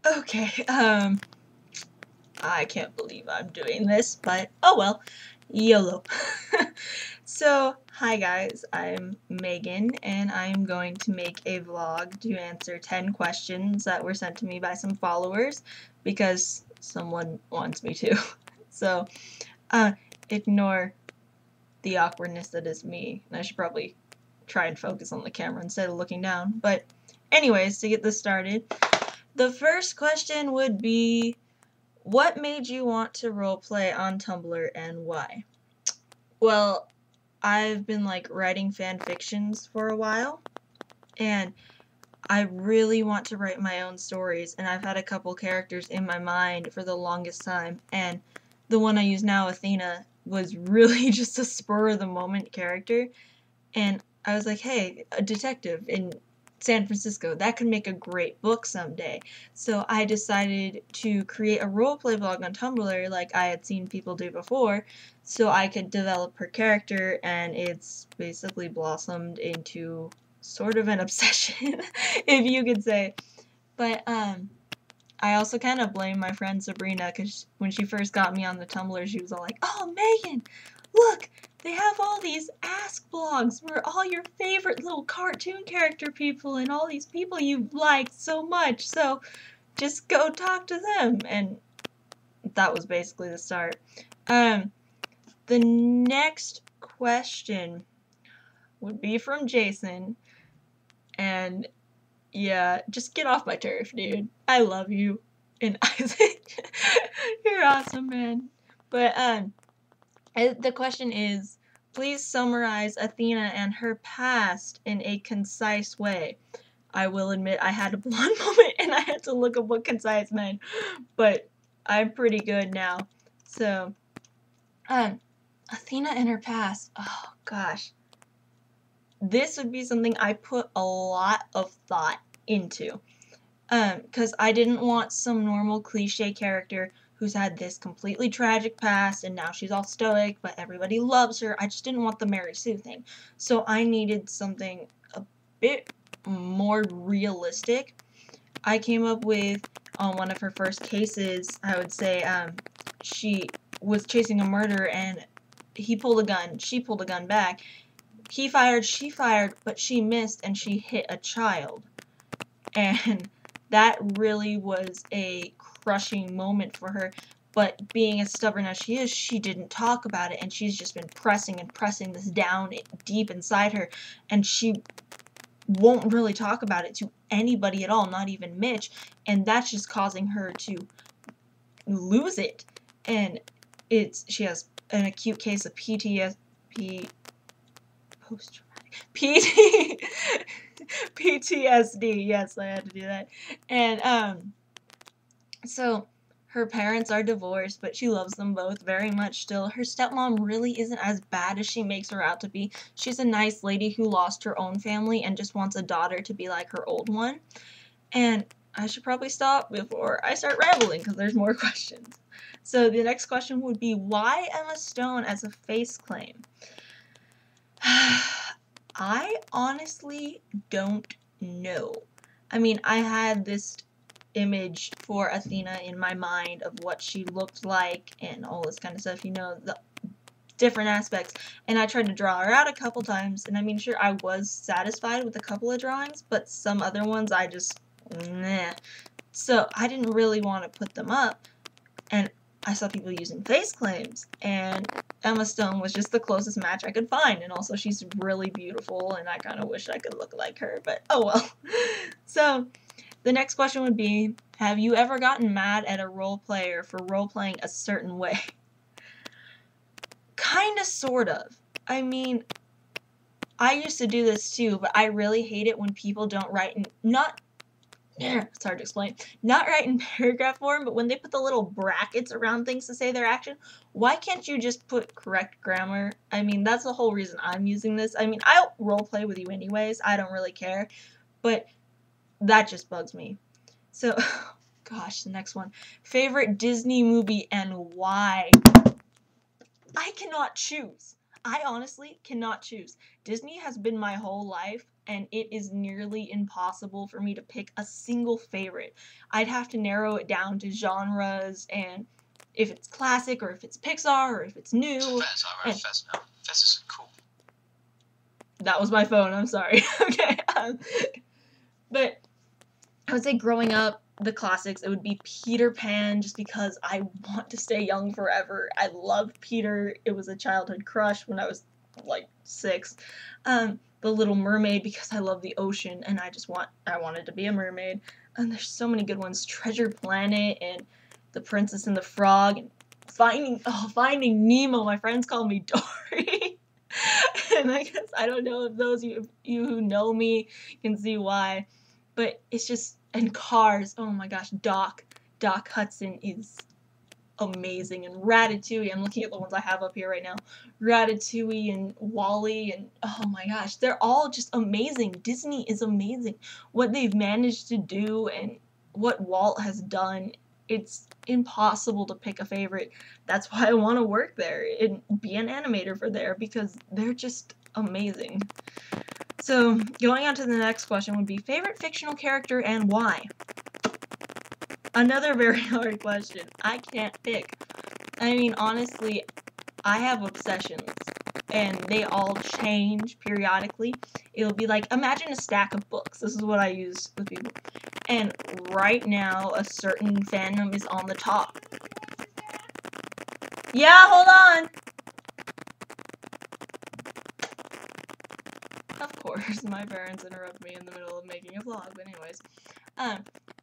Okay, I can't believe I'm doing this, but oh well, YOLO. So, hi guys, I'm Megan, and I'm going to make a vlog to answer 10 questions that were sent to me by some followers, because someone wants me to. So, uh, ignore the awkwardness that is me, and I should probably try and focus on the camera instead of looking down. But anyways, to get this started, the first question would be, what made you want to roleplay on Tumblr and why? Well, I've been writing fan fictions for a while, and I really want to write my own stories, and I've had a couple characters in my mind for the longest time, and the one I use now, Athena, was really just a spur of the moment character, and I was like, hey, a detective in San Francisco, that could make a great book someday. So I decided to create a roleplay blog on Tumblr like I had seen people do before, so I could develop her character, and it's basically blossomed into sort of an obsession, if you could say. But I also kind of blame my friend Sabrina, because when she first got me on the Tumblr, she was all like, oh, Megan, look, they have all these Ask blogs where all your favorite little cartoon character people and all these people you like so much, so just go talk to them. And that was basically the start. The next question would be from Jason, and yeah, just get off my turf, dude. I love you. And Isaac, you're awesome, man. But the question is, please summarize Athena and her past in a concise way. I will admit I had a blonde moment and I had to look up what concise meant, but I'm pretty good now. So, Athena and her past. Oh gosh, this would be something I put a lot of thought into. Because I didn't want some normal cliche character who's had this completely tragic past and now she's all stoic, but everybody loves her. I just didn't want the Mary Sue thing. So I needed something a bit more realistic. I came up with, on one of her first cases, I would say, she was chasing a murderer and he pulled a gun, she pulled a gun back. He fired, she fired, but she missed and she hit a child. And that really was a crushing moment for her, but being as stubborn as she is, she didn't talk about it, and she's just been pressing and pressing this down deep inside her, and she won't really talk about it to anybody at all, not even Mitch, and that's just causing her to lose it. And she has an acute case of PTSD, PTSD, yes, I had to do that. And so her parents are divorced, but she loves them both very much still. Her stepmom really isn't as bad as she makes her out to be. She's a nice lady who lost her own family and just wants a daughter to be like her old one. And I should probably stop before I start rambling, because there's more questions. So the next question would be, why Emma Stone as a face claim? I honestly don't know. I mean, I had this image for Athena in my mind of what she looked like and all this kind of stuff, you know, the different aspects, and I tried to draw her out a couple times, and I mean, sure, I was satisfied with a couple of drawings, but some other ones I just, meh. So I didn't really want to put them up, and I saw people using face claims, and Emma Stone was just the closest match I could find, and also she's really beautiful, and I kind of wish I could look like her, but oh well. So the next question would be, have you ever gotten mad at a role player for role-playing a certain way? Kinda, sort of. I mean, I used to do this too, but I really hate it when people don't write in, it's hard to explain, not write in paragraph form, but when they put the little brackets around things to say their action, why can't you just put correct grammar? I mean, that's the whole reason I'm using this. I mean, I'll roleplay with you anyways, I don't really care, but that just bugs me. So, gosh, the next one. Favorite Disney movie and why? I cannot choose. I honestly cannot choose. Disney has been my whole life. and it is nearly impossible for me to pick a single favorite. I'd have to narrow it down to genres and if it's classic or if it's Pixar or if it's new. Fez, I wear Fez now. Fez is cool. That was my phone, I'm sorry. Okay. But I would say growing up, the classics, it would be Peter Pan just because I want to stay young forever. I love Peter. It was a childhood crush when I was like 6. The Little Mermaid because I love the ocean and I wanted to be a mermaid. And there's so many good ones. Treasure Planet and The Princess and the Frog and Finding Nemo. My friends call me Dory. And I guess I don't know if those of you who know me can see why, but it's just, and Cars, oh my gosh, Doc Hudson is amazing, and Ratatouille, I'm looking at the ones I have up here right now, Ratatouille and WALL-E, and oh my gosh, they're all just amazing. Disney is amazing. What they've managed to do and what Walt has done, it's impossible to pick a favorite. That's why I want to work there and be an animator for there, because they're just amazing. So, going on to the next question would be favorite fictional character and why? Another very hard question. I can't pick. I mean, honestly, I have obsessions, and they all change periodically. It'll be like, imagine a stack of books. This is what I use with people. And right now, a certain fandom is on the top. Yeah, hold on! Of course, my parents interrupt me in the middle of making a vlog, but anyways.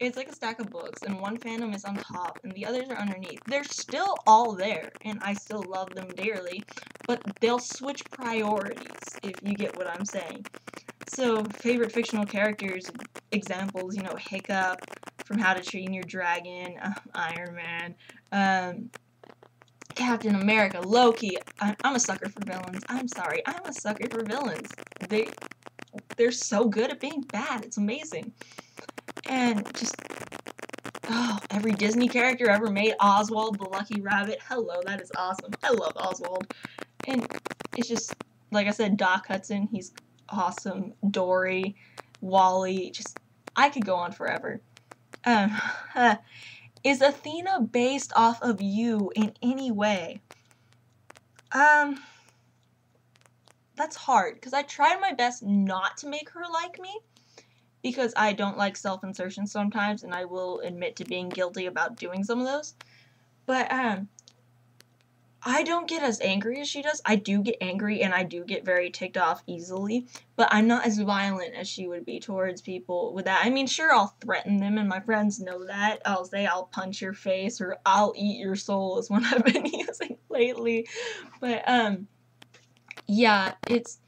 It's like a stack of books, and one fandom is on top, and the others are underneath. They're still all there, and I still love them dearly, but they'll switch priorities, if you get what I'm saying. So, favorite fictional characters, examples, you know, Hiccup from How to Train Your Dragon, Iron Man, Captain America, Loki. I'm a sucker for villains. I'm sorry, I'm a sucker for villains. They're so good at being bad. It's amazing. And just, oh, every Disney character ever made. Oswald the Lucky Rabbit. Hello, that is awesome. I love Oswald. And it's just, like I said, Doc Hudson, he's awesome. Dory, WALL-E, just, I could go on forever. Is Athena based off of you in any way? That's hard, because I tried my best not to make her like me, because I don't like self-insertion sometimes, and I will admit to being guilty about doing some of those. But, I don't get as angry as she does. I do get angry, and I do get very ticked off easily, but I'm not as violent as she would be towards people with that. I mean, sure, I'll threaten them, and my friends know that. I'll say I'll punch your face, or I'll eat your soul is what I've been using lately. But, yeah, it's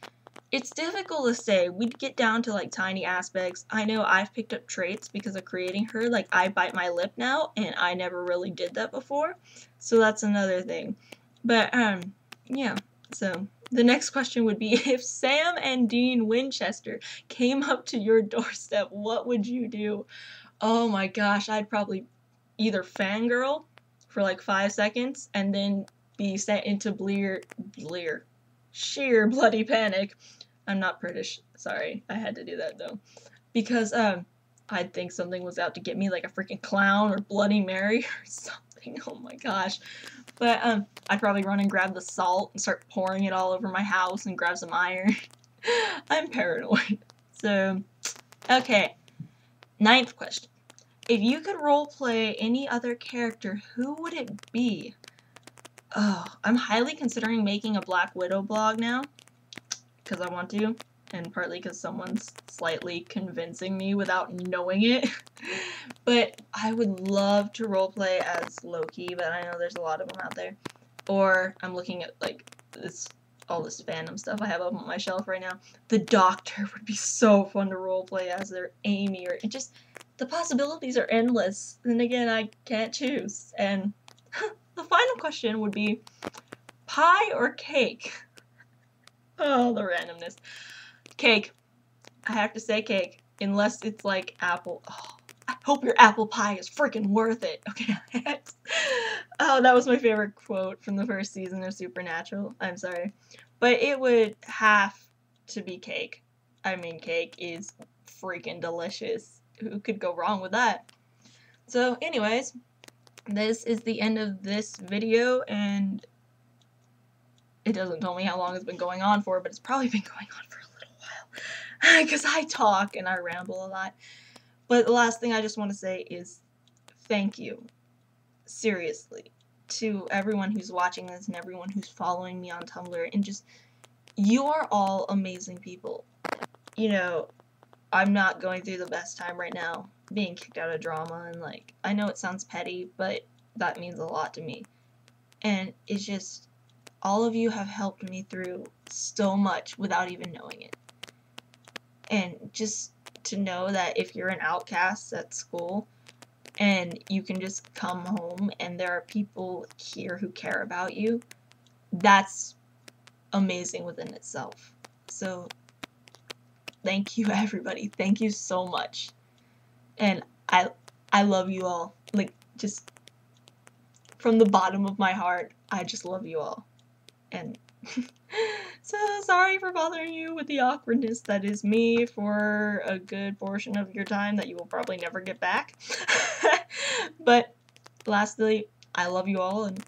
difficult to say. We'd get down to, like, tiny aspects. I know I've picked up traits because of creating her. Like, I bite my lip now, and I never really did that before. So that's another thing. But, yeah. So, the next question would be, if Sam and Dean Winchester came up to your doorstep, what would you do? Oh my gosh, I'd probably either fangirl for, like, 5 seconds, and then be sent into sheer bloody panic. I'm not British. Sorry, I had to do that though. Because, I'd think something was out to get me, like a freaking clown or Bloody Mary or something. Oh my gosh. But, I'd probably run and grab the salt and start pouring it all over my house and grab some iron. I'm paranoid. So, okay. 9th question. If you could roleplay any other character, who would it be? Oh, I'm highly considering making a Black Widow blog now, because I want to, and partly because someone's slightly convincing me without knowing it. But I would love to roleplay as Loki, but I know there's a lot of them out there. Or I'm looking at, like, all this fandom stuff I have up on my shelf right now. The Doctor would be so fun to roleplay as, their Amy, or just, the possibilities are endless. And again, I can't choose. And the final question would be, pie or cake? Oh, the randomness. Cake. I have to say cake. Unless it's like apple. Oh, I hope your apple pie is freaking worth it. Okay. Oh, that was my favorite quote from the first season of Supernatural. I'm sorry. But it would have to be cake. I mean, cake is freaking delicious. Who could go wrong with that? So anyways, this is the end of this video, and it doesn't tell me how long it's been going on for, but it's probably been going on for a little while because I talk and I ramble a lot. But the last thing I just want to say is thank you, seriously, to everyone who's watching this and everyone who's following me on Tumblr, and just, you are all amazing people. You know, I'm not going through the best time right now, being kicked out of drama, and like, I know it sounds petty, but that means a lot to me. And it's just, all of you have helped me through so much without even knowing it. And just to know that if you're an outcast at school and you can just come home and there are people here who care about you, that's amazing within itself. So thank you, everybody. Thank you so much. And I love you all. Like, just from the bottom of my heart, I just love you all. And so sorry for bothering you with the awkwardness that is me for a good portion of your time that you will probably never get back. But lastly, I love you all, and